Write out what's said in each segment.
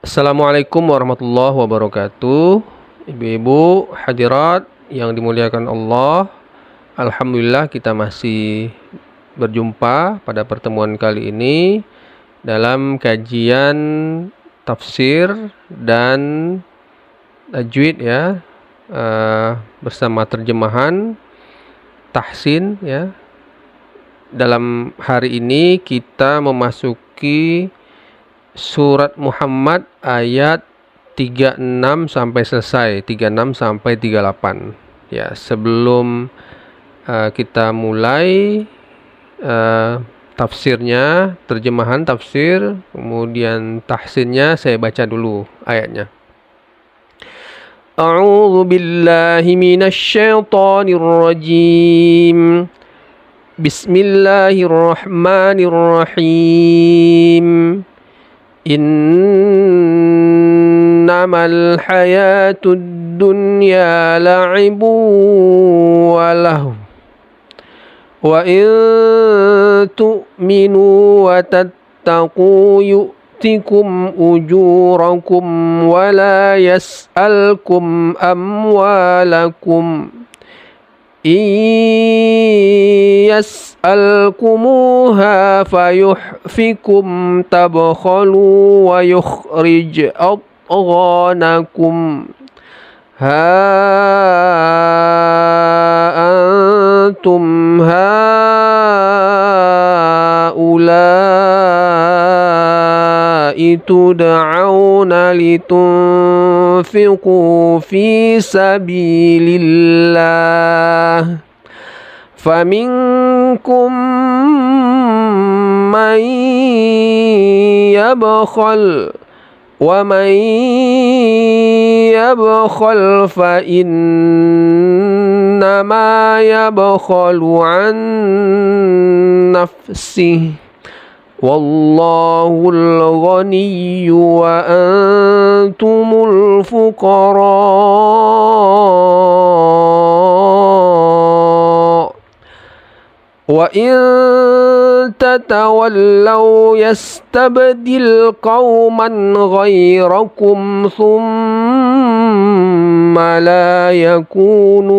Assalamualaikum warahmatullahi wabarakatuh. Ibu-ibu hadirat yang dimuliakan Allah, alhamdulillah kita masih berjumpa pada pertemuan kali ini dalam kajian tafsir dan tajwid ya, bersama terjemahan tahsin ya. Dalam hari ini kita memasuki Surat Muhammad ayat 36 sampai selesai, 36 sampai 38. Ya, sebelum kita mulai tafsirnya, terjemahan tafsir, kemudian tahsinnya, saya baca dulu ayatnya. A'udzu billahi minasy syaithanir rajim. Bismillahirrahmanirrahim. Innamal hayatud dunya la'ibun wa lahu wa in tu'minu wa tattaqu yu'tikum ujurakum wa la yas'alkum amwalakum yas'alkumuha fayuhfikum tabkhalu wa yukhrij adghanakum ha antum haula'i tud'auna litunfiqu fi sabilillah faminkum man yabkhal wa man yabkhal fa innama yabkhalu an nafsihi wallahul ghaniyyu wa antumul fuqara wa in tatawallaw yastabdil qauman ghairakum thumma la yakunu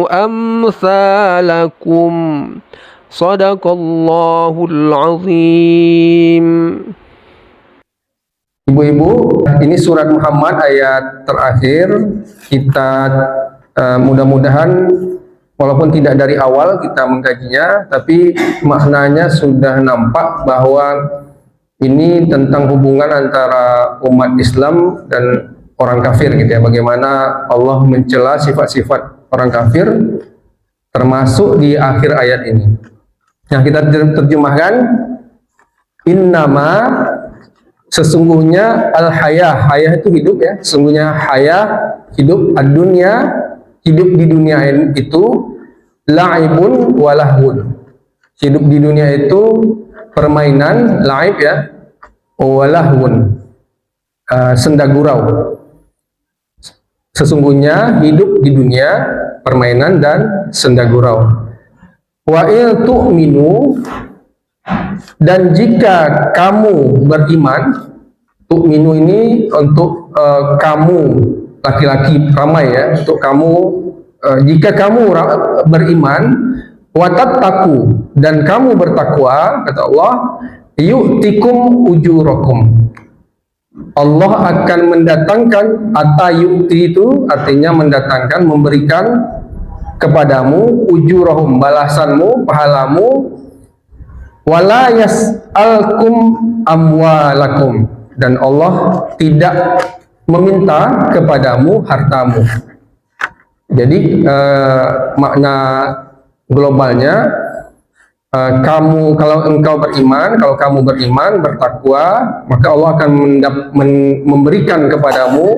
amsalakum. Sadaqallahul azim. Ibu-ibu, ini surat Muhammad ayat terakhir. Kita mudah-mudahan walaupun tidak dari awal kita mengkajinya, tapi maknanya sudah nampak bahwa ini tentang hubungan antara umat Islam dan orang kafir gitu ya. Bagaimana Allah mencela sifat-sifat orang kafir termasuk di akhir ayat ini. Nah, kita terjemahkan innama, sesungguhnya al-hayah, hayah itu hidup ya, sesungguhnya hayah hidup, ad-dunya hidup di dunia itu la'ibun walahun, hidup di dunia itu permainan, la'ib ya, walahun, senda gurau. Sesungguhnya hidup di dunia permainan dan senda gurau. Wa il tu'minu, dan jika kamu beriman, tu'minu ini untuk kamu laki-laki ramai ya, untuk kamu jika kamu beriman, wa tattaqu, dan kamu bertakwa, kata Allah, yu'tikum ujurakum, Allah akan mendatangkan, yu'ti itu artinya mendatangkan, memberikan kepadamu ujurahum, balasanmu, pahalamu, wala yas'alkum amwalakum, dan Allah tidak meminta kepadamu hartamu. Jadi makna globalnya, kamu, kalau engkau beriman, kalau kamu beriman, bertakwa, maka Allah akan memberikan kepadamu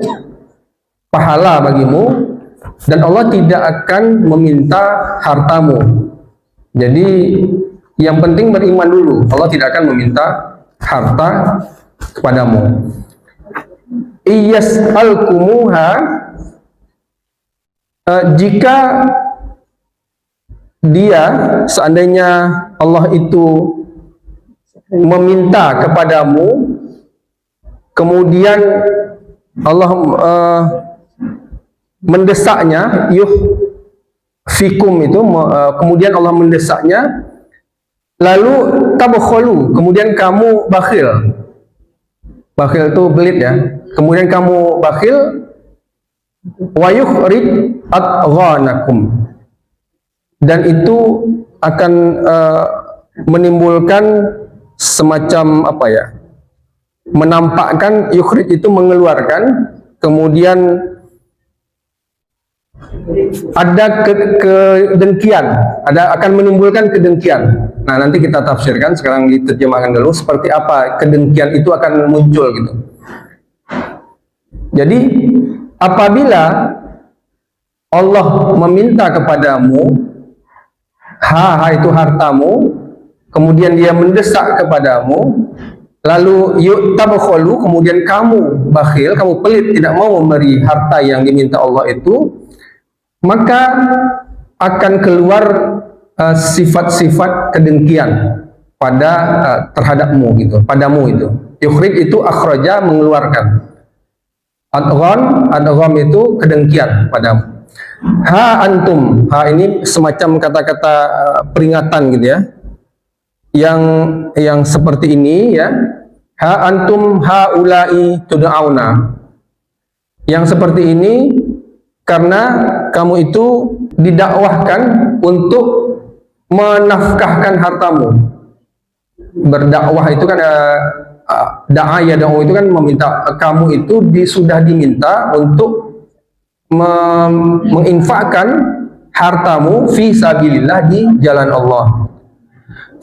pahala bagimu, dan Allah tidak akan meminta hartamu. Jadi yang penting beriman dulu, Allah tidak akan meminta harta kepadamu. Iyas'alkumuha, jika dia, seandainya Allah itu meminta kepadamu, kemudian Allah mendesaknya, fikum itu, kemudian Allah mendesaknya, lalu tabkhulu, kemudian kamu bakhil. Bakhil itu belit ya. Kemudian kamu bakhil, wa yukhrij adghanakum, dan itu akan menimbulkan semacam apa ya, menampakkan, yukhrij itu mengeluarkan, kemudian ada kedengkian, akan menimbulkan kedengkian. Nah, nanti kita tafsirkan, sekarang diterjemahkan dulu seperti apa kedengkian itu akan muncul gitu. Jadi apabila Allah meminta kepadamu, itu hartamu, kemudian dia mendesak kepadamu, lalu tabkhulu, kemudian kamu bakhil, kamu pelit, tidak mau memberi harta yang diminta Allah itu, maka akan keluar sifat-sifat kedengkian pada terhadapmu gitu, padamu itu. Yukhrij itu akhraja, mengeluarkan. Adgham itu kedengkian padamu. Ha antum, ha ini semacam kata-kata peringatan gitu ya. Yang seperti ini ya. Ha antum haula'i tud'auna. Yang seperti ini karena kamu itu didakwahkan untuk menafkahkan hartamu. Berdakwah itu kan da'a yad'u itu kan meminta, kamu itu sudah diminta untuk menginfakkan hartamu fi sabilillah, di jalan Allah.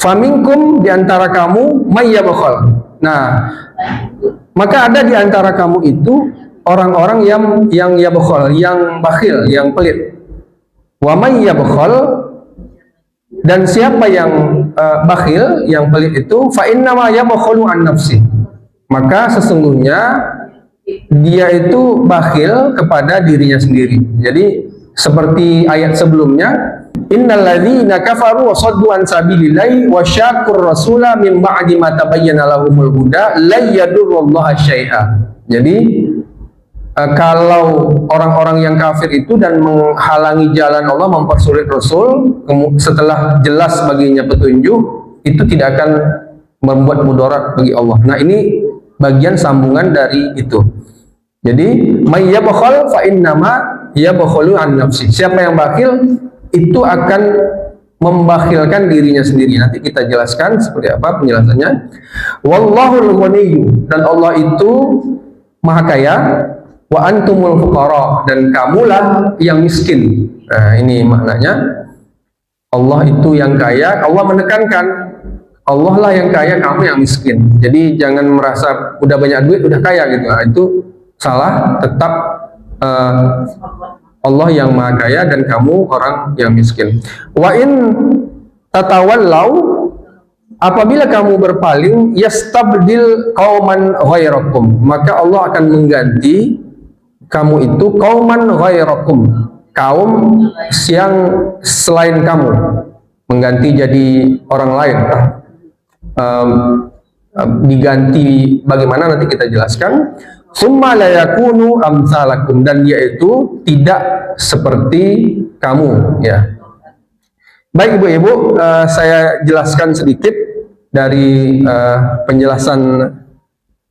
Faminkum, diantara kamu, may yabkhal. Nah, maka ada diantara kamu itu orang-orang yang yabkhal, yang bakhil, yang pelit. Wa may yabkhal, dan siapa yang bakhil, yang pelit itu, fa innama yabkhalu an nafsi, maka sesungguhnya dia itu bakhil kepada dirinya sendiri. Jadi seperti ayat sebelumnya, innalladzina kafaru wa saddu an sabilillahi wa syaqqur rasula min ba'di ma tabayyana lahumul huda la yadurrullaha syai'a. Jadi kalau orang-orang yang kafir itu dan menghalangi jalan Allah, mempersulit Rasul setelah jelas baginya petunjuk, itu tidak akan membuat mudarat bagi Allah. Nah, ini bagian sambungan dari itu. Jadi may yabkhal fa innama yabkhalu an nafsi. Siapa yang bakhil itu akan membakhilkan dirinya sendiri. Nanti kita jelaskan seperti apa penjelasannya. Wallahul ghaniyyu, dan Allah itu maha kaya, wa antumul fuqara, dan kamulah yang miskin. Nah, ini maknanya. Allah itu yang kaya, Allah menekankan Allah lah yang kaya, kamu yang miskin. Jadi jangan merasa udah banyak duit udah kaya gitu. Nah, itu salah. Tetap Allah yang maha kaya dan kamu orang yang miskin. Wa in tatawallau, apabila kamu berpaling, yastabdil qauman ghairakum, maka Allah akan mengganti kamu itu qauman ghairakum, kaum yang selain kamu, mengganti jadi orang lain. Diganti bagaimana nanti kita jelaskan. Summa la yakunu amsalakum, dan dia itu tidak seperti kamu ya. Baik ibu-ibu, saya jelaskan sedikit dari penjelasan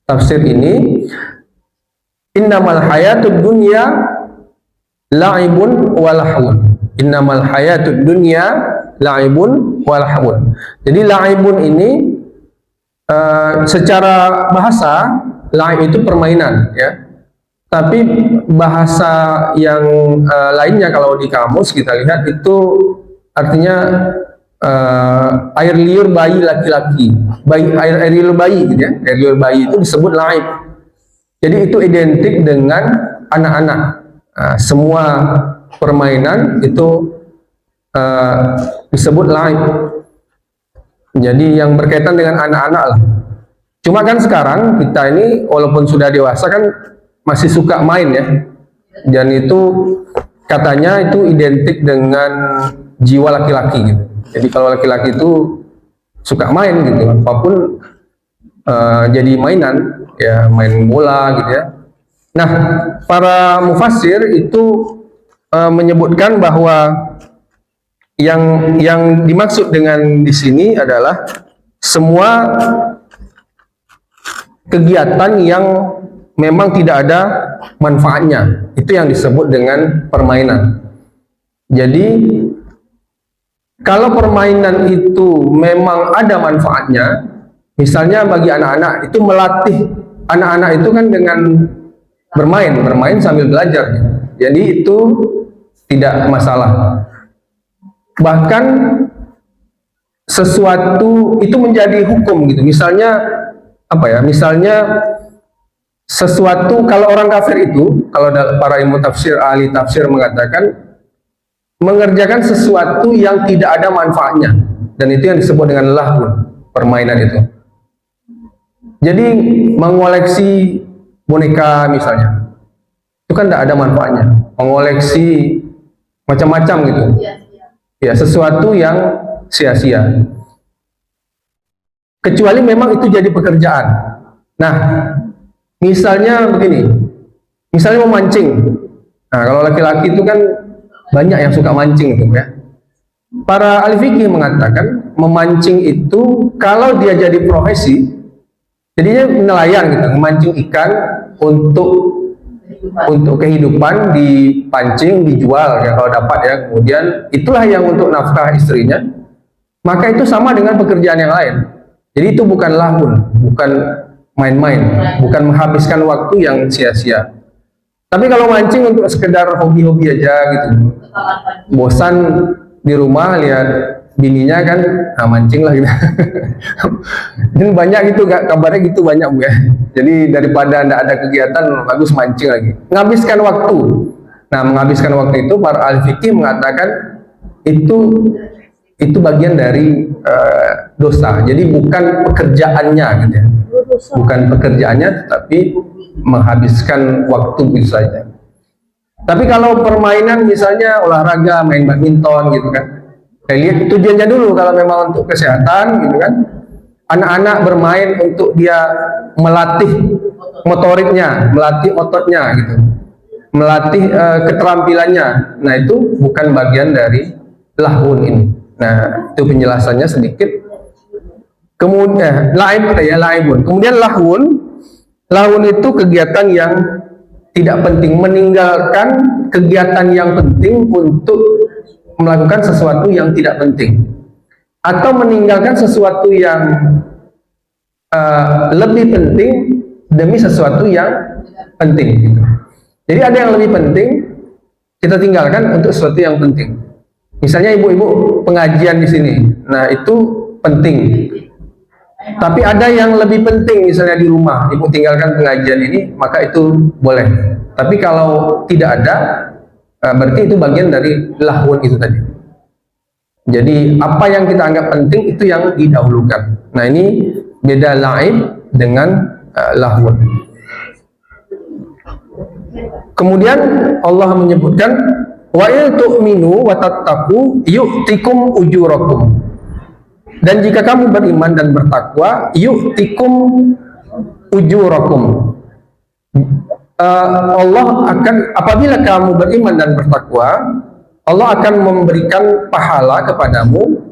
tafsir ini. Innamal hayatud dunya la'ibun wa lahwun. Innamal hayatud dunya la'ibun wa lahwun. Jadi la'ibun ini secara bahasa, la'ib itu permainan ya. Tapi bahasa yang lainnya kalau di kamus kita lihat itu artinya air liur bayi laki-laki, air liur bayi gitu ya. Air liur bayi itu disebut la'ib. Jadi itu identik dengan anak-anak. Semua permainan itu disebut la'ib. Jadi yang berkaitan dengan anak-anak lah. Cuma kan sekarang kita ini walaupun sudah dewasa kan masih suka main ya. Dan itu katanya itu identik dengan jiwa laki-laki gitu. Jadi kalau laki-laki itu suka main gitu, apapun jadi mainan, ya main bola gitu ya. Nah, para mufassir itu menyebutkan bahwa yang dimaksud dengan di sini adalah semua kegiatan yang memang tidak ada manfaatnya, itu yang disebut dengan permainan. Jadi kalau permainan itu memang ada manfaatnya, misalnya bagi anak-anak itu melatih anak-anak itu kan dengan bermain sambil belajar, jadi itu tidak masalah. Bahkan sesuatu itu menjadi hukum gitu. Misalnya apa ya? Misalnya sesuatu, kalau orang kafir itu, kalau para ilmu tafsir, ahli tafsir mengatakan mengerjakan sesuatu yang tidak ada manfaatnya, dan itu yang disebut dengan lahun, permainan itu. Jadi mengoleksi boneka misalnya, itu kan tidak ada manfaatnya. Mengoleksi macam-macam gitu, ya sesuatu yang sia-sia. Kecuali memang itu jadi pekerjaan. Nah, misalnya begini, misalnya memancing. Nah, kalau laki-laki itu kan banyak yang suka mancing itu ya. Para ahli fikih mengatakan memancing itu kalau dia jadi profesi, jadinya nelayan gitu, memancing ikan untuk kehidupan, dipancing, dijual ya kalau dapat ya. Kemudian itulah yang untuk nafkah istrinya. Maka itu sama dengan pekerjaan yang lain. Jadi itu bukan lahun, bukan main-main, bukan menghabiskan waktu yang sia-sia. Tapi kalau mancing untuk sekedar hobi-hobi aja gitu, bosan di rumah lihat bininya kan, nah mancing lah gitu. Dan banyak gitu, kabarnya gitu banyak Bu ya. Jadi daripada tidak ada kegiatan, bagus mancing lagi, menghabiskan waktu. Nah, menghabiskan waktu itu para ahli fikih mengatakan itu bagian dari dosa. Jadi bukan pekerjaannya gitu ya. Bukan pekerjaannya, tetapi menghabiskan waktu itu saja. Tapi kalau permainan misalnya olahraga, main badminton gitu kan, lihat tujuannya dulu. Kalau memang untuk kesehatan gitu kan, anak-anak bermain untuk dia melatih motoriknya, melatih ototnya gitu, melatih keterampilannya. Nah, itu bukan bagian dari lahun ini. Nah, itu penjelasannya sedikit. Kemudian laibun. Kemudian lahun itu kegiatan yang tidak penting, meninggalkan kegiatan yang penting untuk melakukan sesuatu yang tidak penting, atau meninggalkan sesuatu yang lebih penting demi sesuatu yang penting gitu. Jadi ada yang lebih penting kita tinggalkan untuk sesuatu yang penting. Misalnya ibu-ibu pengajian di sini, nah itu penting. Tapi ada yang lebih penting, misalnya di rumah, ibu tinggalkan pengajian ini, maka itu boleh. Tapi kalau tidak ada, berarti itu bagian dari lahun itu tadi. Jadi apa yang kita anggap penting itu yang didahulukan. Nah, ini beda laib dengan lahun. Kemudian Allah menyebutkan wa il tu'minu wa tattaqu yu'tikum ujurakum. Dan jika kamu beriman dan bertakwa, yu'tikum ujurakum. Allah akan, apabila kamu beriman dan bertakwa, Allah akan memberikan pahala kepadamu,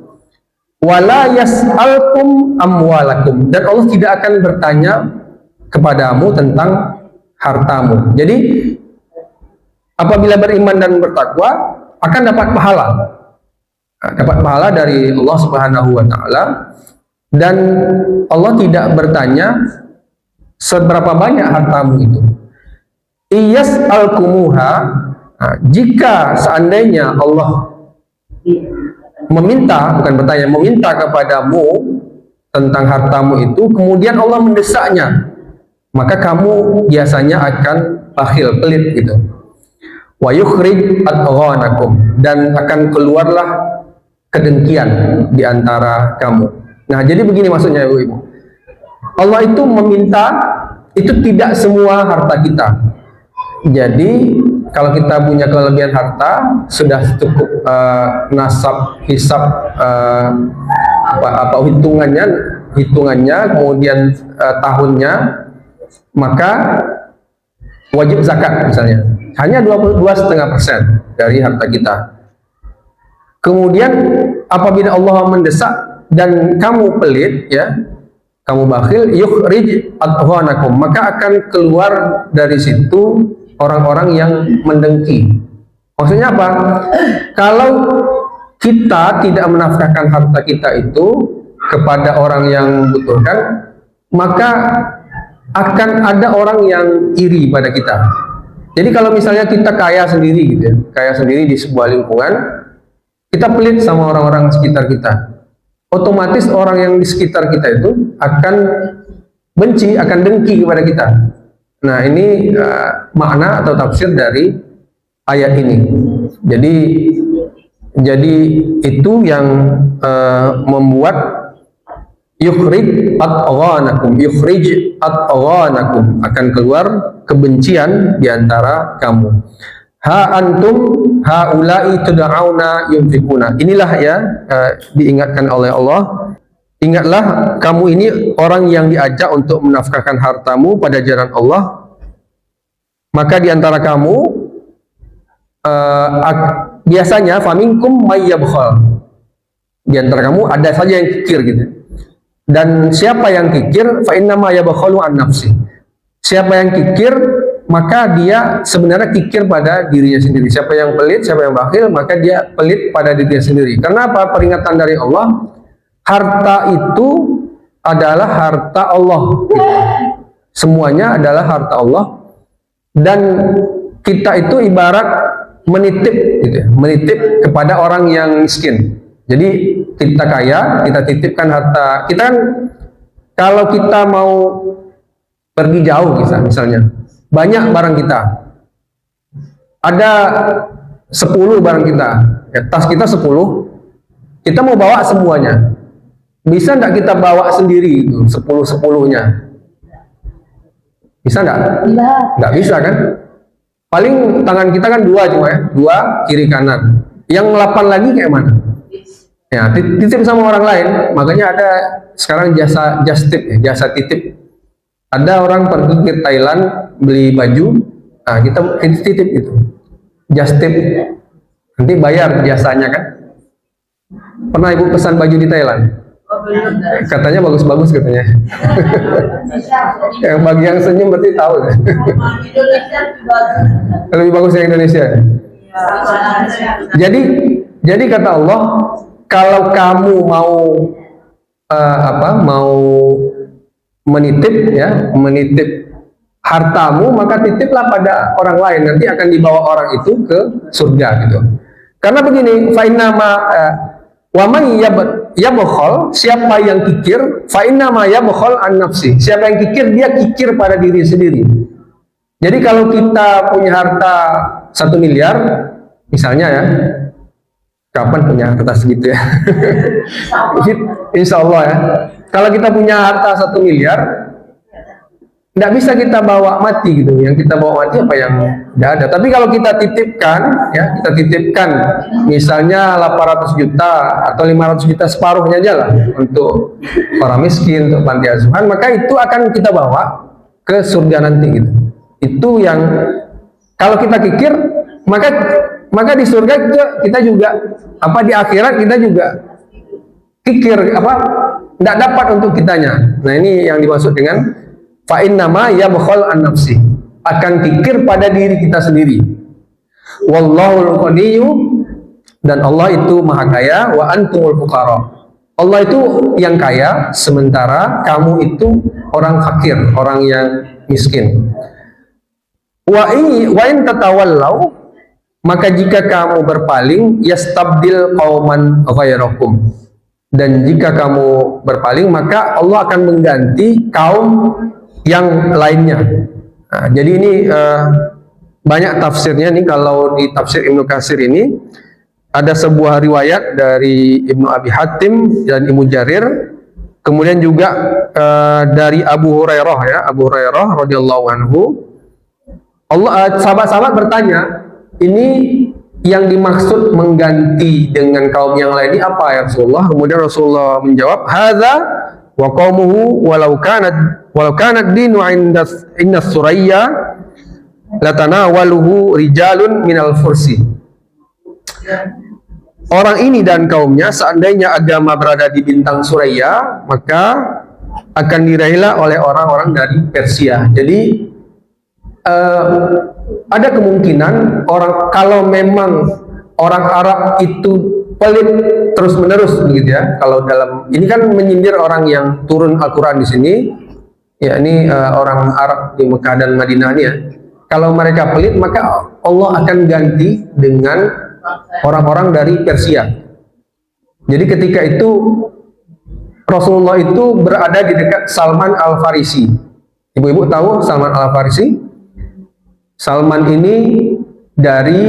wala yas'alkum amwalakum, dan Allah tidak akan bertanya kepadamu tentang hartamu. Jadi apabila beriman dan bertakwa akan dapat pahala. Dapat pahala dari Allah Subhanahu wa taala, dan Allah tidak bertanya seberapa banyak hartamu itu. Iyas'alkumuha, jika seandainya Allah meminta, bukan bertanya, meminta kepadamu tentang hartamu itu, kemudian Allah mendesaknya, maka kamu biasanya akan bakhil, pelit gitu. Wa yukhrij adghanakum, dan akan keluarlah kedengkian di antara kamu. Nah, jadi begini maksudnya Ibu-ibu. Allah itu meminta, itu tidak semua harta kita. Jadi kalau kita punya kelebihan harta, sudah cukup nasab, hisab, apa hitungannya, hitungannya, kemudian tahunnya, maka wajib zakat misalnya. Hanya 22,5% dari harta kita. Kemudian apabila Allah mendesak dan kamu pelit, ya, kamu bakhil, yukhrij adghanakum, maka akan keluar dari situ orang-orang yang mendengki. Maksudnya apa? Kalau kita tidak menafkahkan harta kita itu kepada orang yang membutuhkan, maka akan ada orang yang iri pada kita. Jadi kalau misalnya kita kaya sendiri gitu ya, kaya sendiri di sebuah lingkungan, kita pelit sama orang-orang sekitar kita, otomatis orang yang di sekitar kita itu akan benci, akan dengki kepada kita. Nah, ini makna atau tafsir dari ayat ini. Jadi itu yang membuat yukhrij adghanakum, akan keluar kebencian di antara kamu. Ha antum haula'i tud'auna yunfikuna. Inilah ya, diingatkan oleh Allah. Ingatlah kamu ini orang yang diajak untuk menafkahkan hartamu pada jalan Allah. Maka di antara kamu biasanya faminkum may yabkhal. Di antara kamu ada saja yang kikir gitu. Dan siapa yang kikir fa innama yabkhalu an nafsi. Siapa yang kikir, maka dia sebenarnya kikir pada dirinya sendiri. Siapa yang pelit, siapa yang bakhil, maka dia pelit pada dirinya sendiri. Karena apa? Peringatan dari Allah, harta itu adalah harta Allah. Semuanya adalah harta Allah. Dan kita itu ibarat menitip, gitu ya, menitip kepada orang yang miskin. Jadi kita kaya, kita titipkan harta. Kita kan, kalau kita mau pergi jauh misalnya, banyak barang kita, ada 10 barang kita, ya, tas kita 10, kita mau bawa semuanya, bisa nggak kita bawa sendiri itu 10-10-nya? Bisa nggak? Nggak bisa kan? Paling tangan kita kan 2 cuma ya, 2 kiri kanan, yang 8 lagi kayak mana? Ya, titip sama orang lain. Makanya ada sekarang jasa just tip, ya, jasa titip. Ada orang pergi ke Thailand beli baju, nah kita titip itu, just tip, nanti bayar jasanya kan. Pernah ibu pesan baju di Thailand? Katanya bagus-bagus katanya. Yang bagi yang senyum berarti tahu ya. Lebih bagus yang Indonesia. Jadi kata Allah, kalau kamu mau mau menitip, ya, menitip hartamu, maka titiplah pada orang lain, nanti akan dibawa orang itu ke surga gitu. Karena begini, fa inna ma wa man yabkhal, siapa yang kikir, fa inna ma yabkhal an nafsi, siapa yang kikir, dia kikir pada diri sendiri. Jadi kalau kita punya harta 1 miliar misalnya, ya, kapan punya harta segitu ya? Insya Allah ya. Kalau kita punya harta 1 miliar, nggak bisa kita bawa mati gitu. Yang kita bawa mati apa yang nggak ada. Tapi kalau kita titipkan, ya, kita titipkan misalnya 800 juta atau 500 juta, separuhnya aja lah untuk orang miskin, untuk panti asuhan, maka itu akan kita bawa ke surga nanti gitu. Itu yang kalau kita kikir, maka di surga kita juga di akhirat kita juga kikir, nggak dapat untuk kitanya. Nah, ini yang dimaksud dengan fa innama yabkhal an nafsi, akan kikir pada diri kita sendiri. Wallahul ghaniyyu, dan Allah itu maha kaya, wa antumul fuqara. Allah itu yang kaya, sementara kamu itu orang fakir, orang yang miskin. Wa in tatawallau, maka jika kamu berpaling, yastabdil qauman ghairakum, dan jika kamu berpaling, maka Allah akan mengganti kaum yang lainnya. Nah, jadi ini banyak tafsirnya nih. Kalau di tafsir Ibnu Katsir ini ada sebuah riwayat dari Ibnu Abi Hatim dan Ibnu Jarir, kemudian juga dari Abu Hurairah, ya, Abu Hurairah radhiyallahu anhu. Sahabat-sahabat bertanya, ini yang dimaksud mengganti dengan kaum yang lain ini apa ya Rasulullah? Kemudian Rasulullah menjawab, hadza wa qaumuhu walau kanat dinu inda Surayya latanawaluhu rijalun minal fursi. Orang ini dan kaumnya seandainya agama berada di bintang Suraya, maka akan diraihlah oleh orang-orang dari Persia. Jadi ada kemungkinan kalau memang orang Arab itu pelit terus menerus begitu ya. Kalau dalam ini kan menyindir orang yang turun Al-Quran di sini, yakni orang Arab di Mekah dan Madinah ini ya. Kalau mereka pelit, maka Allah akan ganti dengan orang-orang dari Persia. Jadi ketika itu Rasulullah itu berada di dekat Salman Al-Farisi. Ibu-ibu tahu Salman Al-Farisi? Salman ini dari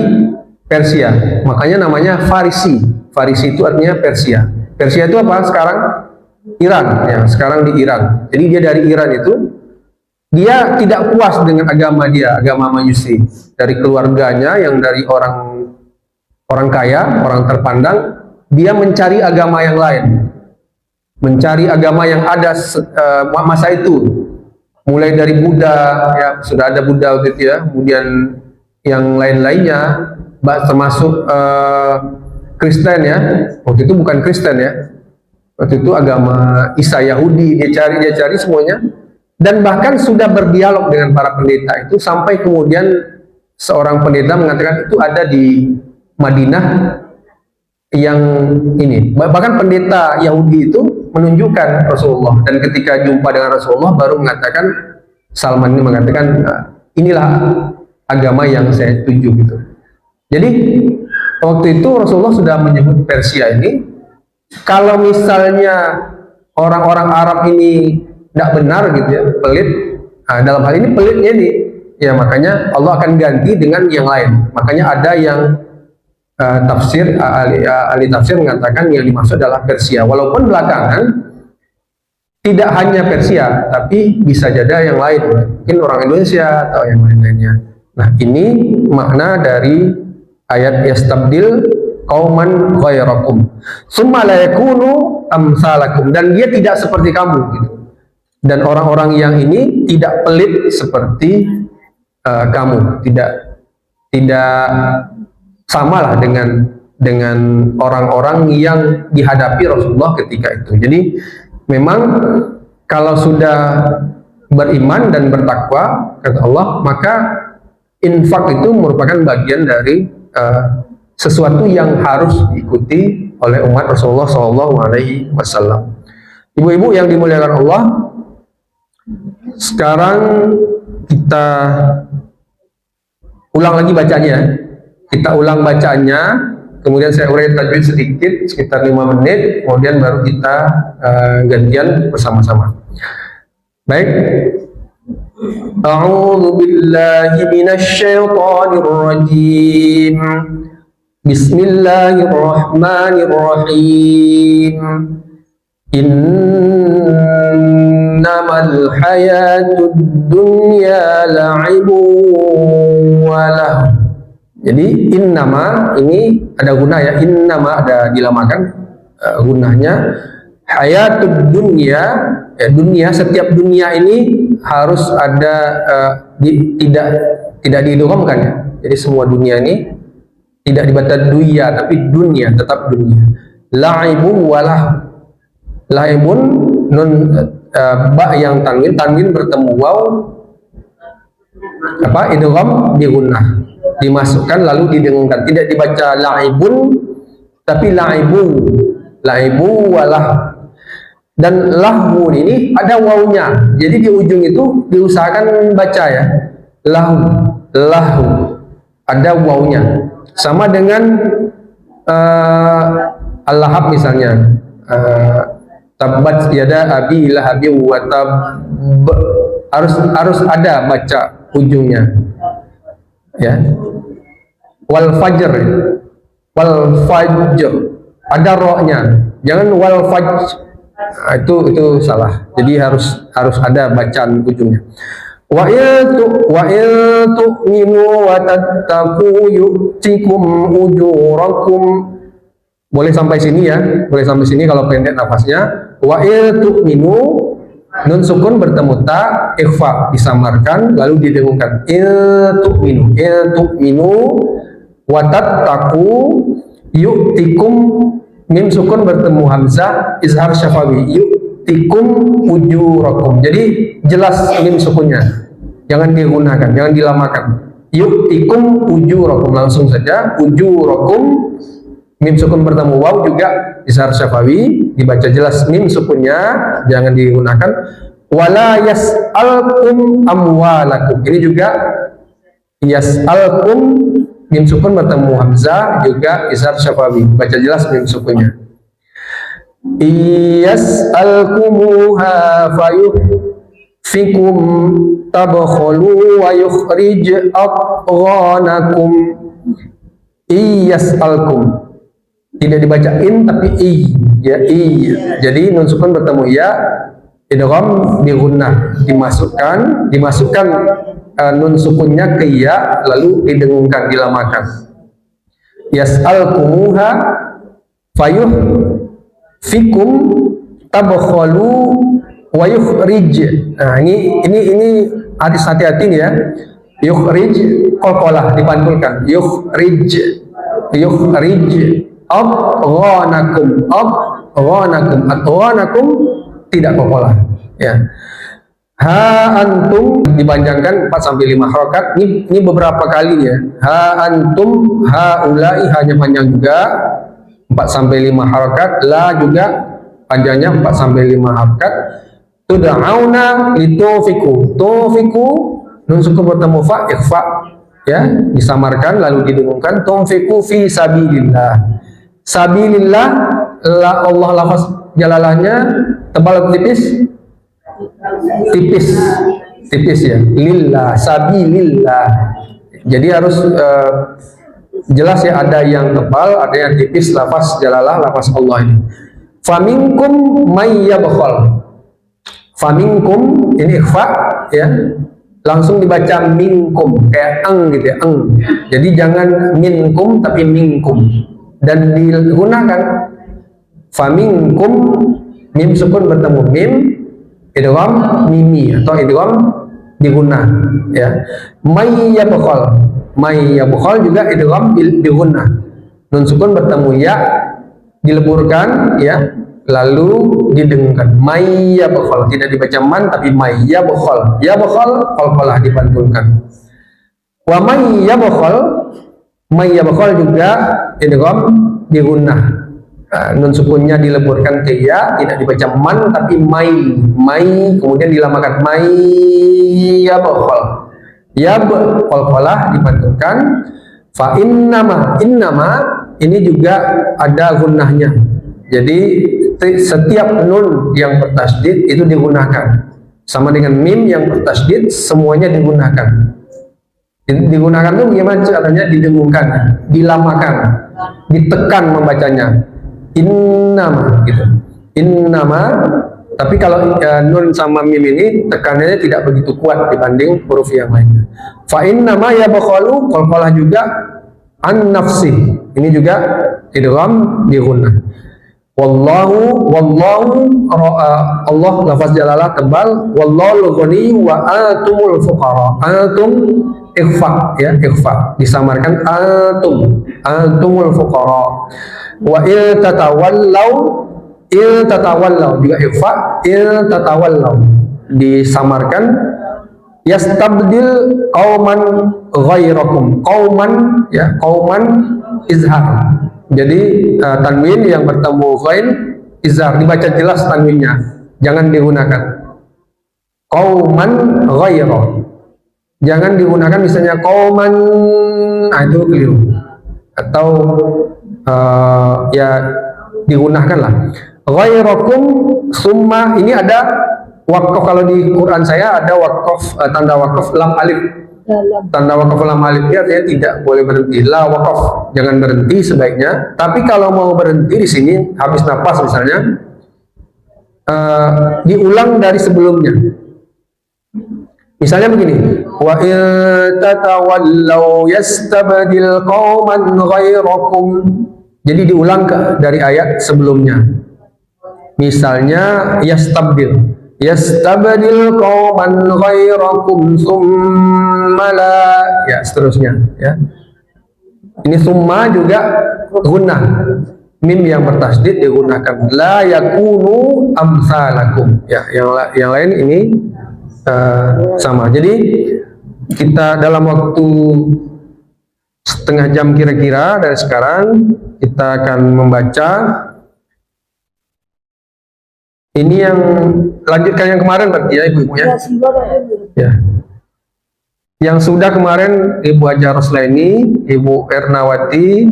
Persia, makanya namanya Farisi. Farisi itu artinya Persia. Persia itu apa sekarang? Iran ya, sekarang di Iran. Jadi dia dari Iran itu, dia tidak puas dengan agama dia, agama Majusi. Dari keluarganya yang dari orang kaya, orang terpandang, dia mencari agama yang lain, mencari agama yang ada masa itu, mulai dari Buddha, ya sudah ada Buddha gitu ya, kemudian yang lain-lainnya, termasuk Kristen ya, waktu itu bukan Kristen ya, waktu itu agama Isa Yahudi, dia cari semuanya, dan bahkan sudah berdialog dengan para pendeta itu, sampai kemudian seorang pendeta mengatakan itu ada di Madinah yang ini, bahkan pendeta Yahudi itu menunjukkan Rasulullah, dan ketika jumpa dengan Rasulullah baru mengatakan, Salman ini mengatakan inilah agama yang saya tuju gitu. Jadi waktu itu Rasulullah sudah menyebut Persia ini, kalau misalnya orang-orang Arab ini tidak benar gitu ya, pelit, dalam hal ini pelitnya ini ya, makanya Allah akan ganti dengan yang lain. Makanya ada yang ahli tafsir mengatakan yang dimaksud adalah Persia, walaupun belakangan tidak hanya Persia, tapi bisa jadi yang lain, mungkin orang Indonesia atau yang lain-lainnya. Nah, ini makna dari ayat yastabdil qauman ghairakum summa la yakunu amsalakum, dan dia tidak seperti kamu gitu. Dan orang-orang yang ini tidak pelit seperti kamu, tidak samalah dengan orang-orang yang dihadapi Rasulullah ketika itu. Jadi memang kalau sudah beriman dan bertakwa kata Allah, maka infak itu merupakan bagian dari sesuatu yang harus diikuti oleh umat Rasulullah SAW. Ibu-ibu yang dimuliakan Allah, sekarang kita ulang lagi bacanya. Kita ulang bacanya, kemudian saya urai tajwid sedikit, sekitar 5 menit, kemudian baru kita gantian bersama-sama. Baik. A'udzu billahi minasy syaithanir rajim. Bismillahirrahmanirrahim. Innamal hayatud dunya la'ibun wa lahu. Jadi innama ini ada guna ya, innama ada dilamakan gunanya. Hayatud dunya, ya dunia, setiap dunia ini harus ada tidak diidghamkan ya. Jadi semua dunia ini tidak dibaca duya, tapi dunia, tetap dunia. La'ibu walah, la'ibun nun ba yang tanwin bertemu waw, apa idgham di gunnah, dimasukkan lalu didengungkan, tidak dibaca la'ibun tapi la'ibu walah. Dan lahu ini ada wawnya, jadi di ujung itu diusahakan baca ya, lahu ada wawnya, sama dengan al-lahab misalnya, tabbat yada abi lahabi wa tab, harus ada baca ujungnya ya. Wal fajr ada rohnya, jangan wal fajr, itu salah. Jadi harus ada bacaan ujungnya. Wa in tu'minu wa tattaqu yu'tikum ujurakum. Boleh sampai sini ya, boleh sampai sini kalau pendek nafasnya. Wa tu'minu, nun sukun bertemu ta, ikhfa disamarkan lalu didengungkan. Tu'minu wa tattaqu yu'tikum, mim sukun bertemu hamzah izhar syafawi, yu'tikum ujurakum. Jadi jelas mim sukunnya, jangan digunakan, jangan dilamakan. Yu'tikum ujurakum, langsung saja ujurakum, mim sukun bertemu waw juga izhar syafawi, dibaca jelas mim sukunnya, jangan digunakan. Wala yas'alkum amwalakum, ini juga yas'alkum, mim sukun bertemu hamzah juga izhar syafawi, baca jelas mim sukunnya. Yas'alkumuha fayuhfikum tabkhulu wa yukhrij adghanakum. Yas'alkum tidak dibaca in tapi ya jadi nun sukun bertemu ya, idgham di gunnah, dimasukkan nun sukunnya ke ya lalu didengungkan, dilamakan. Yas'alkumuha fayuh fikum tabkhalu wa yukhrij. Nah, ini hadis, hati-hati nih ya. Yukhrij qalqalah dipantulkan. Yukhrij adghanakum tidak qalqalah ya. Ha antum dipanjangkan 4 sampai 5 harokat. Ini beberapa kali ya. Ha antum, haulai hanya panjang juga 4 sampai 5 harokat. La juga panjangnya 4 sampai 5 harokat. Tud'auna litufiku. Tufiku nun sukun bertemu fa, ikhfa ya, disamarkan lalu didengungkan. Tunfiku fi sabilillah. Sabilillah, Allah lafaz jalalahnya tebal atau tipis? Tipis ya. Lillah, sabilillah. Jadi harus jelas ya, ada yang tebal, ada yang tipis lafaz jalalah, lafaz Allah ini. Faminkum may yabkhal. Faminkum ini ikhfa ya. Langsung dibaca minkum kayak gitu ya, Jadi jangan minkum tapi minkum, dan digunakan faminkum, mim sukun bertemu mim, idgham mimi atau idgham digunah ya. May yabkhal juga idgham digunah, nun sukun bertemu ya, dileburkan ya, lalu didengungkan. May yabkhal, tidak dibaca man tapi may yabkhal. Yabkhal qalqalah dipantulkan. Wa may yabkhal juga idgham digunah. Nun sukunnya dileburkan ke ya, tidak dibaca man tapi may, kemudian dilamakan may yabkhal. Yab qalqalah dipantulkan. Fa innama ini juga ada gunnahnya. Jadi setiap nun yang bertasydid itu digunakan, sama dengan mim yang bertasydid, semuanya digunakan. Digunakan itu gimana caranya? Didengungkan, dilamakan, ditekan membacanya. Innama gitu. Innama, tapi kalau nun sama mim ini tekanannya tidak begitu kuat dibanding huruf yang lainnya. Fa innama yabkhalu, qalqalah juga an nafsi. Ini juga idgham digunakan. Wallahu Allah lafaz jalalah tebal. Wallahu ghani wa atumul fuqara. Antum ikhfa ya, ikhfa disamarkan antumul fuqara. Wa il tatawallaw juga ikhfa, il tatawallaw disamarkan. Yastabdil qauman ghairakum. Qauman ya, qauman izhar. Jadi tanwin yang bertemu ghain izhar, dibaca jelas tanwinnya, jangan digunakan. Qauman ghaira, jangan digunakan misalnya qauman, itu keliru. Atau ya digunakanlah ghairakum summa. Ini ada wakaf, kalau di Quran saya ada wakaf, tanda wakaf lam alif. Tanda wakaf lam alif artinya tidak boleh berhenti. La wakaf, jangan berhenti sebaiknya. Tapi kalau mau berhenti di sini habis napas misalnya, diulang dari sebelumnya. Misalnya begini, wa in tatawallaw yastabdil qauman ghairakum. Jadi diulang dari ayat sebelumnya. Misalnya yastabdil qauman ghairakum tsumma la, ya seterusnya ya. Ini summa juga gunnah, mim yang bertasdid digunakan, la yakunu amsalakum ya. Yang lain ini sama. Jadi kita dalam waktu setengah jam kira-kira dari sekarang kita akan membaca ini, yang lanjutkan yang kemarin berarti ya ibu-ibu ya. Ya. Yang sudah kemarin Ibu Haja Roslaini, Ibu Ernawati,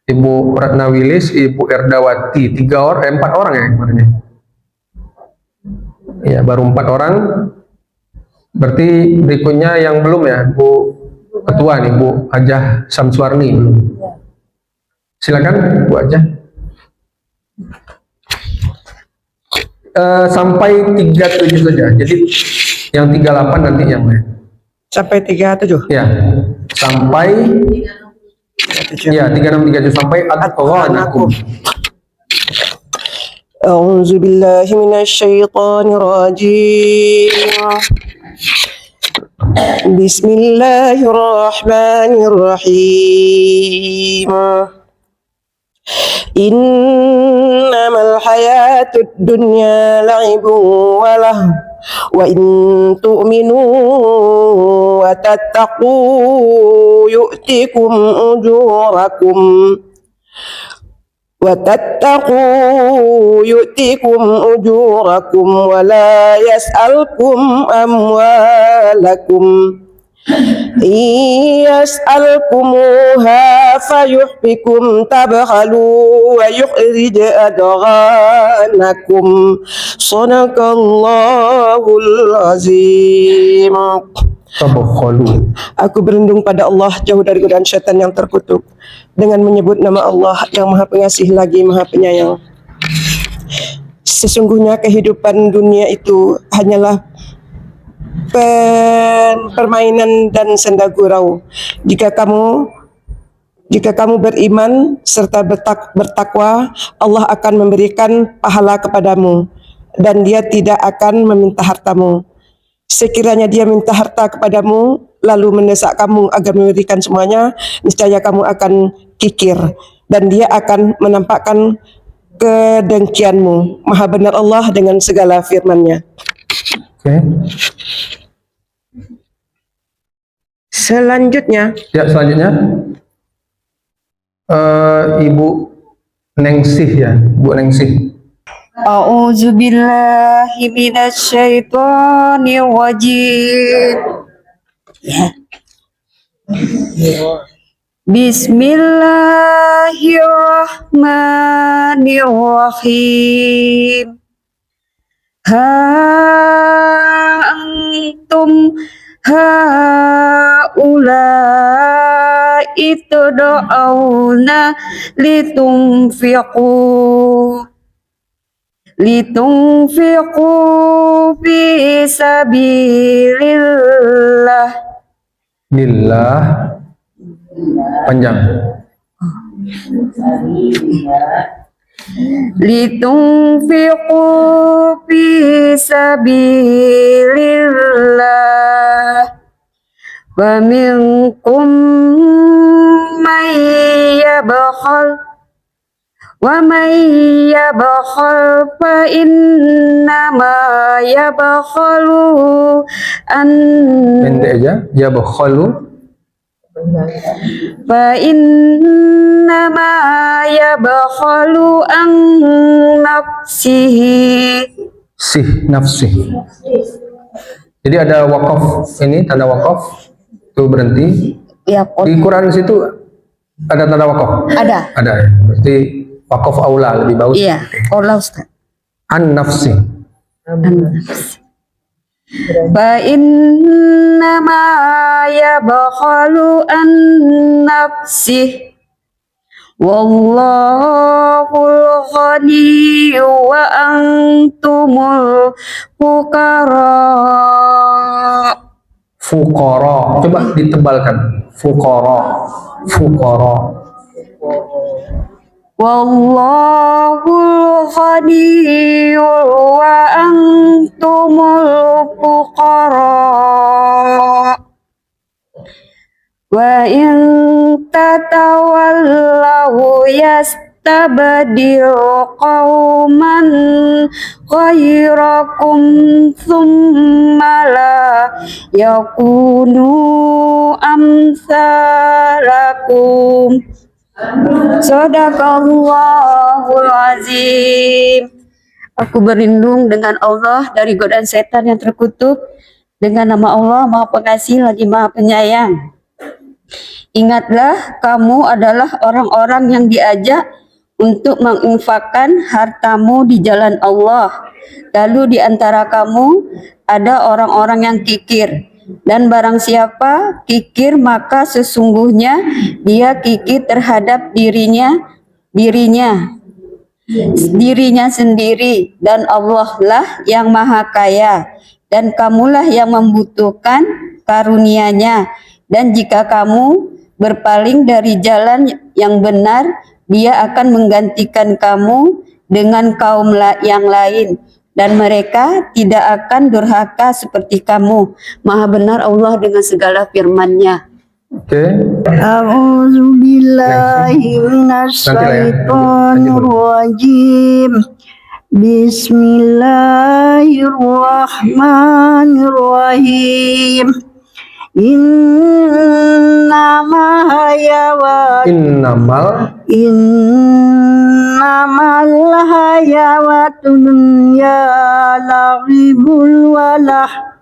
Ibu Ratnawilis, Ibu Erdawati, 4 orang ya kemarin ya. Ya, baru 4 orang. Berarti berikutnya yang belum ya, Bu Ketua nih, Bu Hajah Samsuarni belum. Silakan Bu Hajah. Sampai 37 saja. Jadi yang 38 nanti yang lain. Sampai 37. Ya. Sampai ya 36 37 sampai at-ghanakum. A'udzu billahi minasyaitonir rajim. Bismillahirrahmanirrahim. Innamal hayatud dunya la'ibun wa lahu wa in tu'minu wa tattaqu yu'tikum ujurakum wa la yas'alkum amwalakum yas'alkumuha fayuhbikum tabkhalu wa yukhrij adghanakum. Shadaqallahul azim. Tabakhalu. Aku berlindung pada Allah jauh dari godaan syaitan yang terkutuk dengan menyebut nama Allah yang Maha Pengasih lagi Maha Penyayang. Sesungguhnya kehidupan dunia itu hanyalah permainan dan senda gurau. Jika kamu beriman serta bertakwa, Allah akan memberikan pahala kepadamu dan Dia tidak akan meminta hartamu. Sekiranya Dia minta harta kepadamu lalu mendesak kamu agar memberikan semuanya, niscaya kamu akan kikir dan Dia akan menampakkan kedengkianmu. Maha benar Allah dengan segala firman-Nya. Oke. Selanjutnya Ibu Nengsih ya, Bu Nengsih. A'udzu billahi minasyaitonir rajim. Bismillahirrahmanirrahim. Ha antum haula'i tud'auna litunfiqu fi sabilillah. Lillah panjang. Litunfiqu fi sabilillah wa minkum may yabkhal fa innama yabkhalu Pendek aja, yabkhalu. fa innama yabkhalu an nafsihi. Nafsih. Jadi ada wakaf, ini tanda wakaf itu berhenti. Ya, Di Quran situ ada tanda wakaf. ada. Ada ya. Berarti wakaf aula lebih bagus. Iya, Allah Ustaz. An nafsi. Fa innama yabkhalu an nafsih wallahul ghaniyyu wa antumul fuqara. Fuqara. Coba ditebalkan. Fuqara. Wallahul ghaniyyu wa antumul fuqara. Wa in tatawallaw yastabdil qauman ghairakum thumma la yakunu amsalakum. Sadaqallahul azim. Aku berlindung dengan Allah dari godaan setan yang terkutuk, dengan nama Allah Maha Pengasih lagi Maha Penyayang. Ingatlah, kamu adalah orang-orang yang diajak untuk menginfakkan hartamu di jalan Allah. Lalu di antara kamu ada orang-orang yang kikir. Dan barang siapa kikir, maka sesungguhnya dia kikir terhadap dirinya sendiri. Dan Allah lah yang Maha Kaya. Dan kamulah yang membutuhkan karunia-Nya. Dan jika kamu berpaling dari jalan yang benar, Dia akan menggantikan kamu dengan kaum yang lain, dan mereka tidak akan durhaka seperti kamu. Maha benar Allah dengan segala firman-Nya. Oke. A'udzu billahi minasyaitonir rajim. Bismillahirrahmanirrahim. Innamal hayawatun dunya la'ibul walah.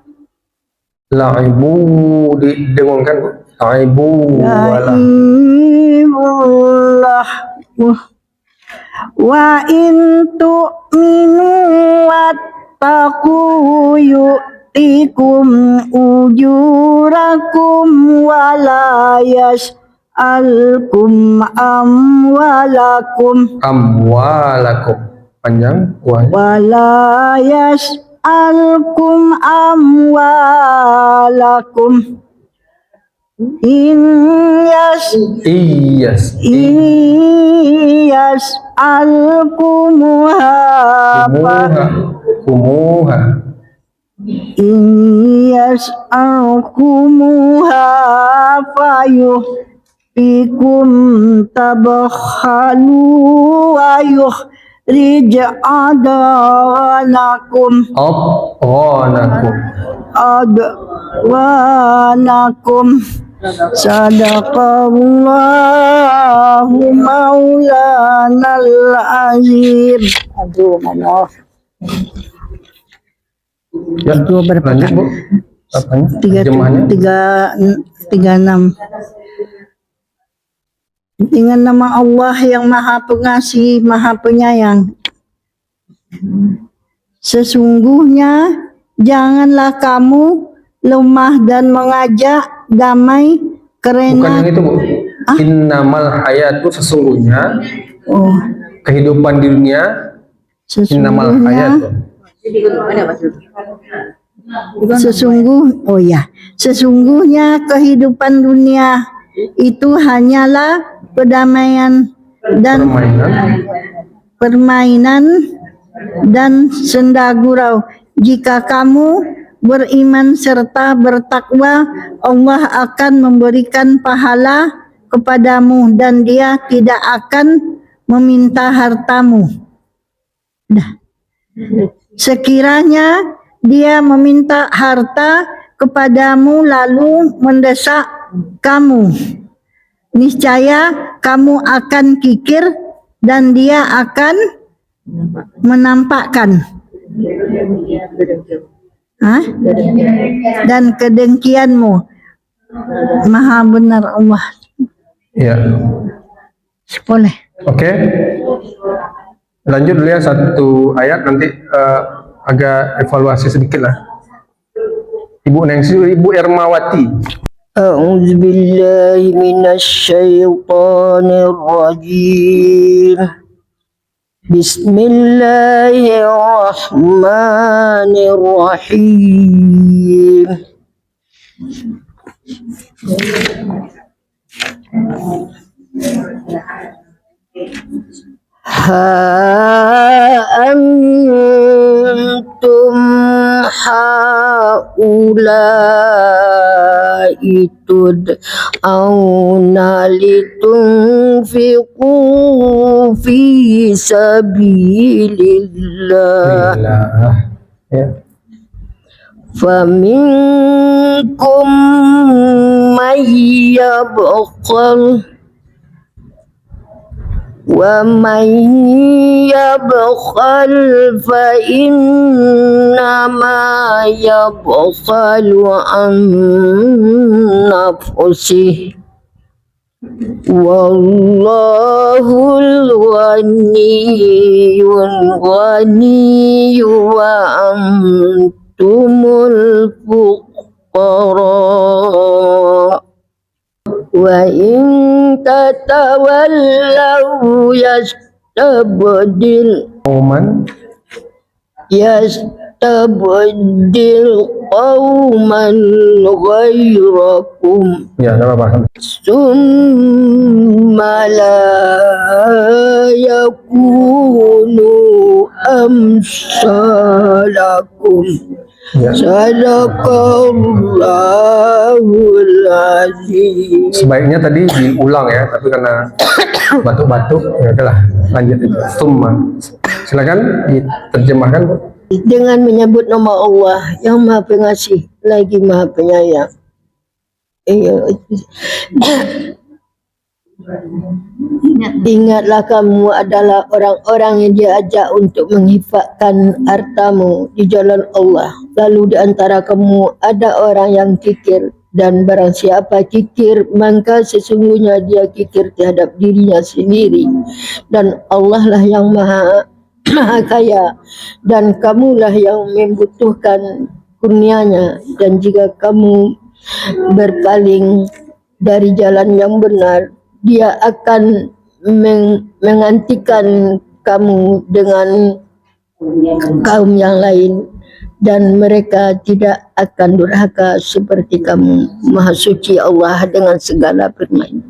La'ibu didengungkan Bu. La'ibu walah. La'ibullah. Wa in tu'minu wattaqu yu'tikum ujurakum wa la yas'alkum amwalakum. Amwalakum. Panjang. Wa la yas'alkum amwalakum. Iyas alkumuha fayuhfikum tabakhalu wa yuhrij adwanakum. Sadaqallahu maulanal azim. Aduh, maaf. Ya, Itu berapa? lanjut Bu. Apanya? Terjemahannya? 36. Dengan nama Allah yang Maha Pengasih, Maha Penyayang. Sesungguhnya janganlah kamu lemah dan mengajak damai Bukan karena yang itu Bu. Innamal hayatu, sesungguhnya kehidupan di dunia. Innamal hayatu. Sesungguhnya kehidupan dunia itu hanyalah kedamaian dan permainan dan senda gurau. Jika kamu beriman serta bertakwa, Allah akan memberikan pahala kepadamu dan Dia tidak akan meminta hartamu. Sekiranya Dia meminta harta kepadamu lalu mendesak kamu, niscaya kamu akan kikir dan Dia akan menampakkan dan kedengkianmu. Maha benar Allah. Ya. Boleh. Oke. Lanjut dulu ya, satu ayat, nanti agak evaluasi sedikit lah. Ibu Nengsi, Ibu Ermawati. A'udzu billahi minasyaitonir rajim. Bismillahirrahmanirrahim. antum haula'i tud'auna litunfiqu fi sabilillah Ya. faminkum may yabkhal wa may yabkhal fa innama yabkhalu an nafsihi wallahul ghaniyyu wa antumul fuqara wa in tatawallaw yastabdil qauman ghayrakum Ya, enggak apa-apa. summa la yakunu amsalakum. Ya. Sadaqallahul azim. Sebaiknya tadi diulang ya, tapi karena batuk-batuk, ya udahlah lanjut itu. Summa. Silakan diterjemahkan, Bu. Dengan menyebut nama Allah yang Maha Pengasih lagi Maha Penyayang. Ingatlah kamu adalah orang-orang yang diajak untuk menghifadkan hartamu di jalan Allah. Lalu di antara kamu ada orang yang kikir, dan barang siapa kikir maka sesungguhnya dia kikir terhadap dirinya sendiri. Dan Allah lah yang maha kaya, dan kamulah yang membutuhkan kurnianya. Dan jika kamu berpaling dari jalan yang benar, dia akan menggantikan kamu dengan kaum yang lain, dan mereka tidak akan durhaka seperti kamu. Maha suci Allah dengan segala firman.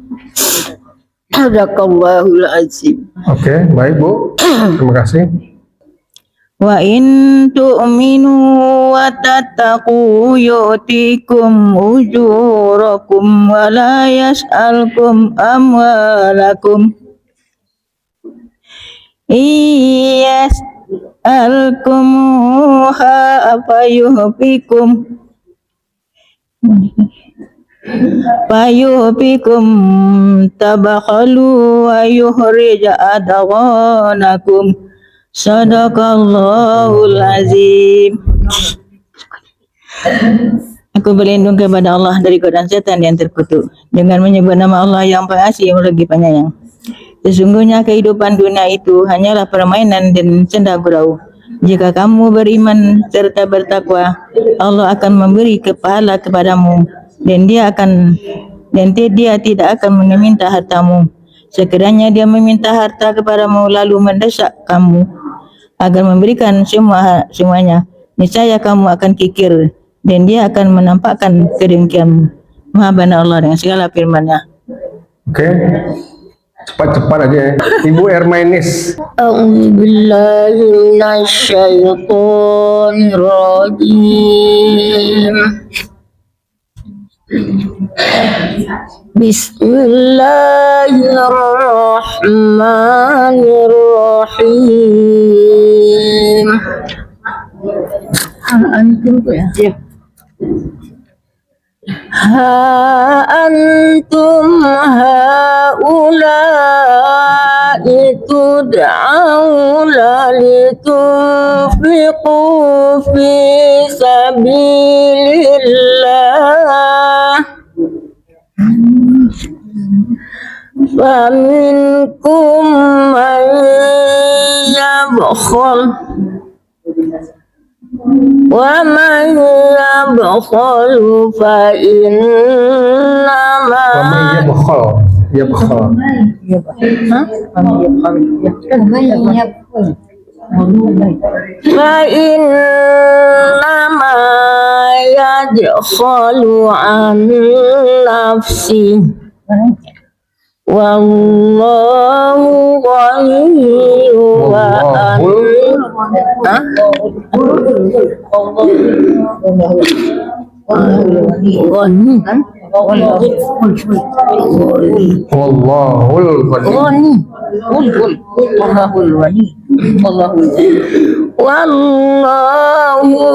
Sadaqallahul azim. Oke, baik Bu. Terima kasih. Wa in tu'minu wa tattaqu yu'tikum ujurakum wa la yas'alkum amwalakum iyas'alkumuha fayuhbikum tabakhalu wa yuhrija adghanakum. Sadaqallahul azim. Aku berlindung kepada Allah dari godaan setan yang terkutuk dengan menyebut nama Allah yang pengasih yang lagi penyayang. Sesungguhnya kehidupan dunia itu hanyalah permainan dan senda gurau. Jika kamu beriman serta bertakwa, Allah akan memberi pahala kepadamu, dan dia tidak akan meminta hartamu. Sekiranya dia meminta harta kepadamu lalu mendesak kamu agar memberikan semuanya, niscaya kamu akan kikir, dan dia akan menampakkan kedengkianmu. Maha benar Allah dengan segala firman-Nya. Oke. Cepat-cepat aja ya. Ibu Ermainis. A'udzubillahi minasyaitonir rajim. Bismillahirrahmanirrahim. Ha antum haula'i tud'auna litunfiqu fi sabilillah faminkum man yabkhal wa man yabkhalu fa innama Yabkhal. fa innama yadkhalu an nafsi Wallahu ghaniyyu wa Wallahul ghani. Wallahul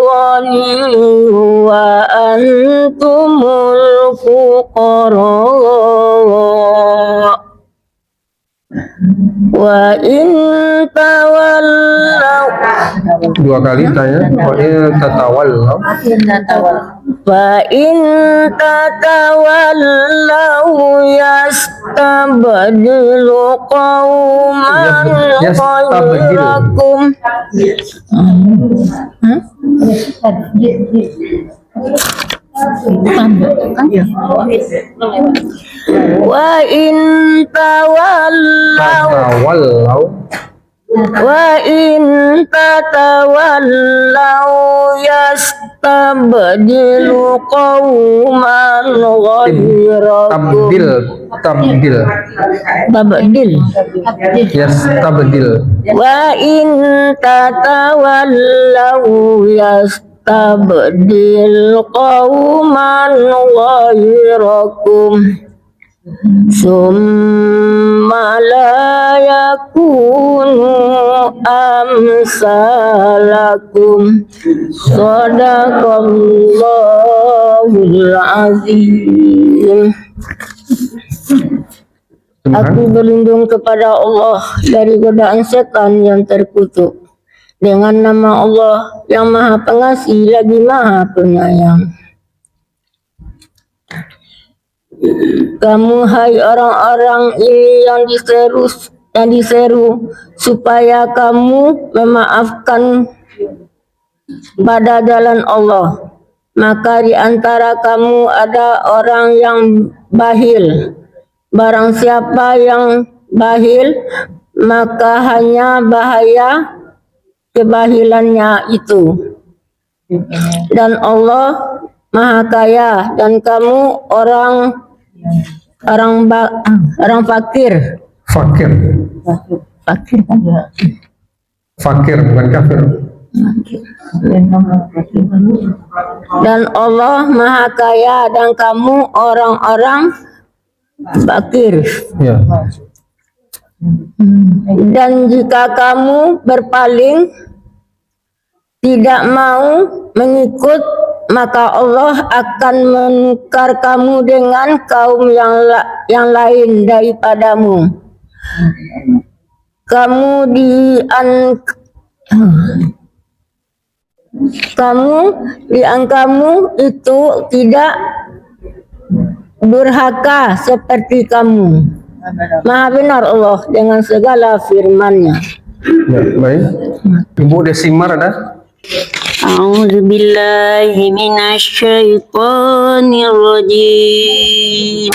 ghaniyyu wa antumul fuqara wa in tawallaw Dua kali tanya. Wa in tatawallaw. fa in tatawallaw yastabdilu qauman Yastabdil. ghayrakum wa in tawallaw Tatawallaw. wa in tatawallaw yastabdilu qauman ghayrakum Tabdil. tabdil Yastabdil. wa in tatawallaw yastabdil qauman ghayrakum summa la yakunu amsalakum sadaqallahul azim. Aku berlindung kepada Allah dari godaan setan yang terkutuk dengan nama Allah yang Maha Pengasih lagi Maha Penyayang. Kamu hai orang-orang ini yang diseru supaya kamu memaafkan pada jalan Allah. Maka di antara kamu ada orang yang bahil. Barang siapa yang bahil, maka hanya bahaya kebahilannya itu. Dan Allah Maha Kaya dan kamu orang fakir. Fakir bukan kafir. Dan Allah Maha Kaya dan kamu orang-orang fakir. Ya. Dan jika kamu berpaling tidak mau mengikut, maka Allah akan menukar kamu dengan kaum yang lain daripadamu. Kamu itu tidak durhaka seperti kamu. Maha benar Allah dengan segala firman-Nya. Ya, baik. Ibu Desimar ada? A'udzu billahi minasy syaithanir rajim.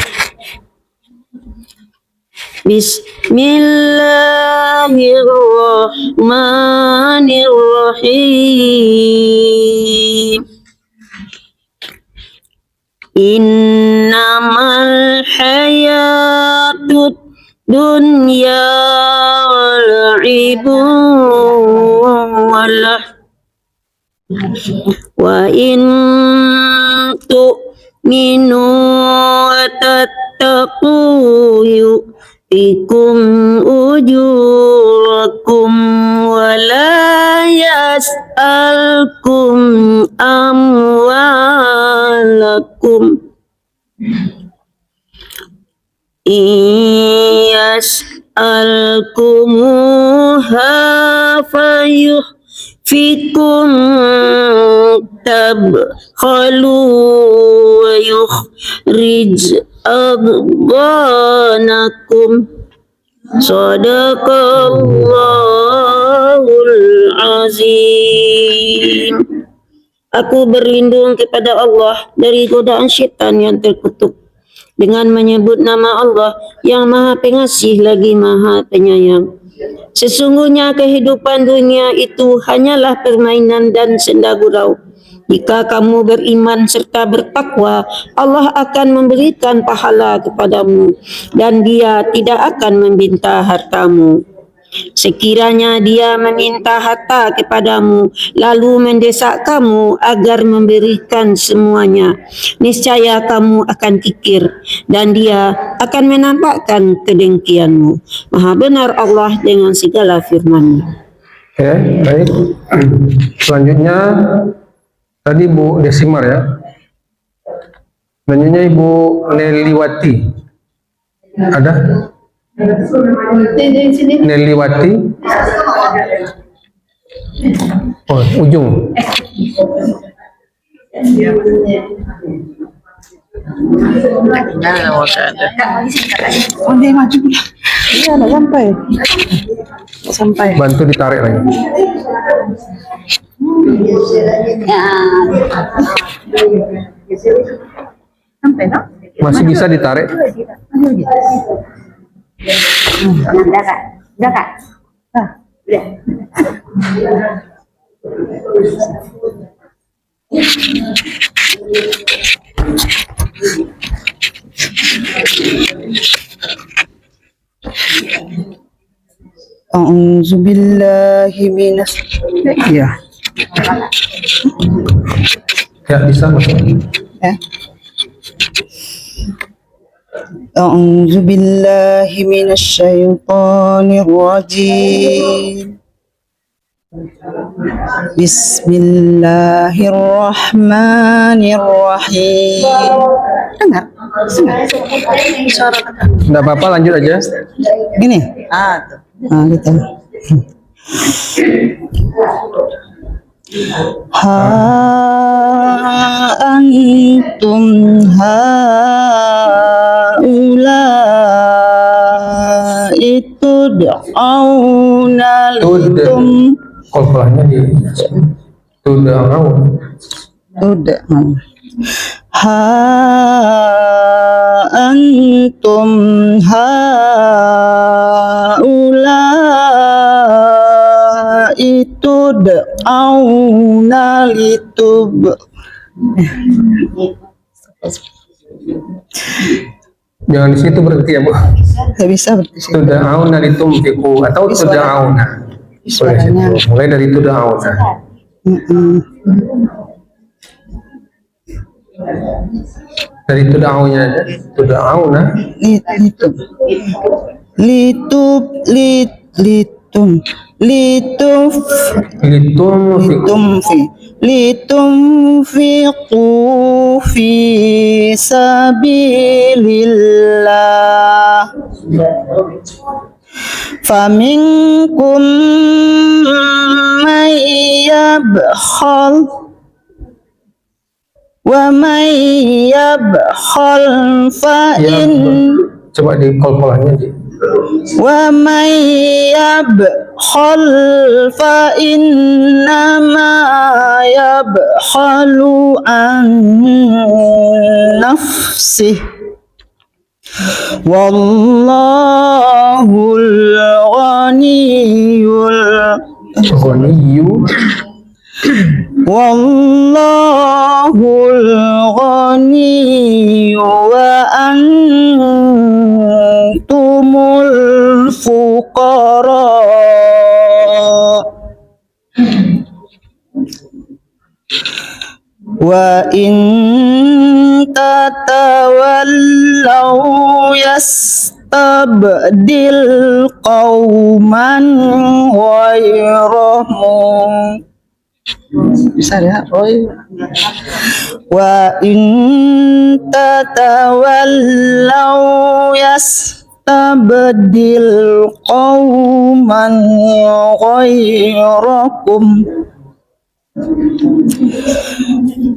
Bismillahirrahmanirrahim. Innamal hayatud dunya wal'ibu wa in tu'minu wa tattaqu yu'tikum ujurakum wa la yas'alkum amwalakum yas'alkumuha fayuhfikum tabkhalu wa yukhrij adghanakum sadaqallahul azim. Aku berlindung kepada Allah dari godaan syaitan yang terkutuk dengan menyebut nama Allah yang Maha Pengasih lagi Maha Penyayang. Sesungguhnya kehidupan dunia itu hanyalah permainan dan senda gurau, Jika kamu beriman serta bertakwa, Allah akan memberikan pahala kepadamu dan Dia tidak akan meminta hartamu. Sekiranya Dia meminta harta kepadamu, lalu mendesak kamu agar memberikan semuanya, niscaya kamu akan kikir dan Dia akan menampakkan kedengkianmu. Maha benar Allah dengan segala firman-Nya. Oke, baik. Selanjutnya tadi Bu Desimar ya. Selanjutnya Ibu Neliwati. Ada? Neliwati. Oh, ujung. Bantu ditarik lagi. Masih bisa ditarik. Udah kak, udah kak. Udah. A'udzubillahi minas ya. Ya, bisa masuk. A'udzubillahi minasyaitonir rajim. Bismillahirrahmanirrahim. Dengar? Enggak apa-apa, lanjut aja. Gini? Gitu. Ha antum haula'i tud'auna litum Kolkolahnya di tud'aun. Ha antum haula'i tud'auna litub. Jangan di situ berarti ya Bu. Tidak bisa berarti. Tud'auna litumfiqu atau tud'auna. Boleh situ. Mulai dari tud'auna. Dari tud'aunya aja. Tud'auna. Litum litumfiqu fi sabilillah faminkum man yabkhal wa man yabkhal fa in Coba di kolkolahnya di. wa man yabkhal fa innama yabkhalu an nafsih wallahul ghaniyul Ghaniyu. wallahul ghaniyyu wa antumul fuqara wa in tatawallaw yastabdil qauman ghairahum. Bisa ya, Roy. Wa in tatawallaw yastabdil qauman ghairakum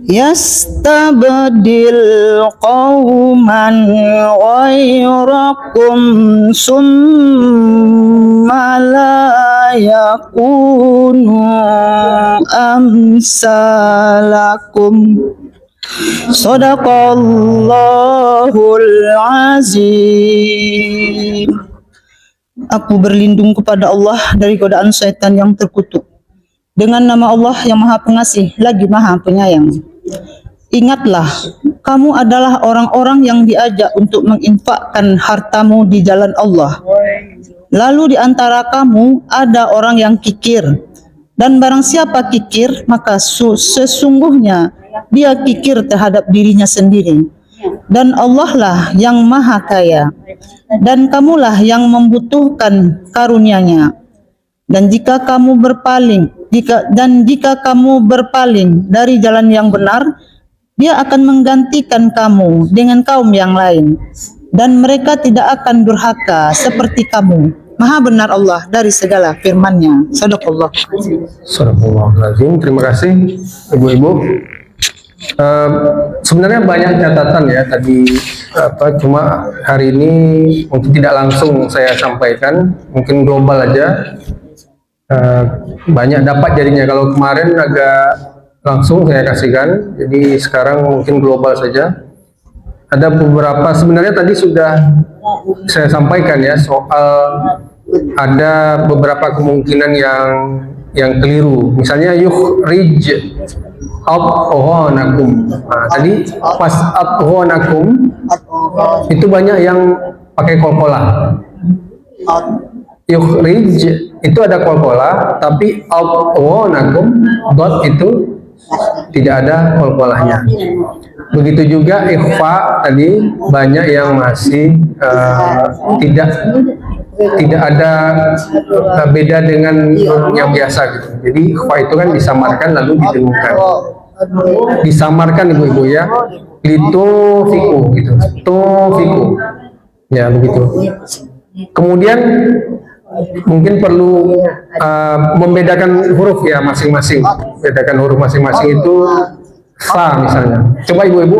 yastabdil qauman ghairakum summa la yakunu amsalakum. Sadaqallahul azim. Aku berlindung kepada Allah dari godaan setan yang terkutuk dengan nama Allah yang Maha Pengasih lagi Maha Penyayang. Ingatlah, kamu adalah orang-orang yang diajak untuk menginfakkan hartamu di jalan Allah. Lalu di antara kamu ada orang yang kikir. Dan barang siapa kikir, maka sesungguhnya dia kikir terhadap dirinya sendiri. Dan Allah lah yang Maha Kaya. Dan kamulah yang membutuhkan karunia-Nya. Dan jika kamu berpaling dari jalan yang benar, Dia akan menggantikan kamu dengan kaum yang lain, dan mereka tidak akan durhaka seperti kamu. Maha benar Allah dari segala firman-Nya. Sadaqallah. Astagfirullahaladzim. Terima kasih ibu-ibu. Sebenarnya banyak catatan ya tadi, cuma hari ini mungkin tidak langsung saya sampaikan, mungkin global aja. Banyak dapat jadinya. Kalau kemarin agak langsung saya kasihkan, jadi sekarang mungkin global saja. Ada beberapa, sebenarnya tadi sudah saya sampaikan ya, soal ada beberapa kemungkinan yang keliru. Misalnya yukhrij adghanakum. Nah, tadi pas adghanakum itu banyak yang pakai kolkolah. Yukhrij itu ada kolkolah, tapi adghanakum dot itu tidak ada kolkolahnya. Begitu juga ikhfa tadi banyak yang masih tidak ada beda dengan yang biasa gitu. Jadi ikhfa itu kan disamarkan lalu didengungkan. Disamarkan ibu-ibu ya. Litufiku gitu. Tufiku. Ya begitu. Kemudian mungkin perlu membedakan huruf ya masing-masing. Bedakan huruf masing-masing itu fa misalnya. Coba ibu-ibu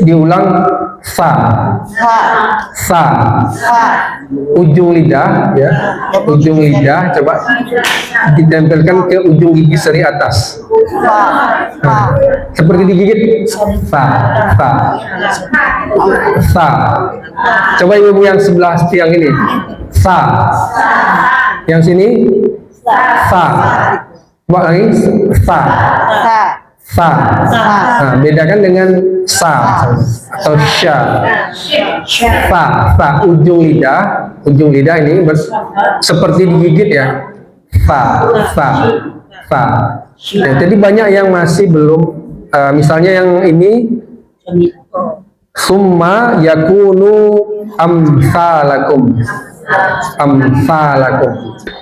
diulang fa. Fa. Ujung lidah ya. Ujung lidah coba ditempelkan ke ujung gigi seri atas. Nah, seperti digigit fa. Fa. Fa. Coba ibu-ibu yang sebelah tiang ini. Fa. Yang sini fa. Coba lagi fa. Fa. Nah, bedakan dengan sa atau sya. Fa. Ujung lidah ini seperti digigit ya. Fa. Nah, jadi banyak yang masih belum. Misalnya yang ini summa yakunu amsalakum.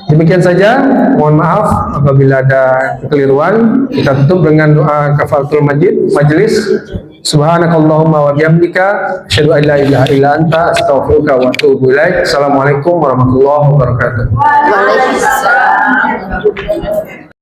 Demikian saja, mohon maaf apabila ada kekeliruan. Kita tutup dengan doa kafaratul majlis. Subhanakallahumma wa bihamdika asyhadu an la ilaha illa anta astaghfiruka wa atubu ilaik. Assalamualaikum warahmatullahi wabarakatuh. Waalaikumsalam.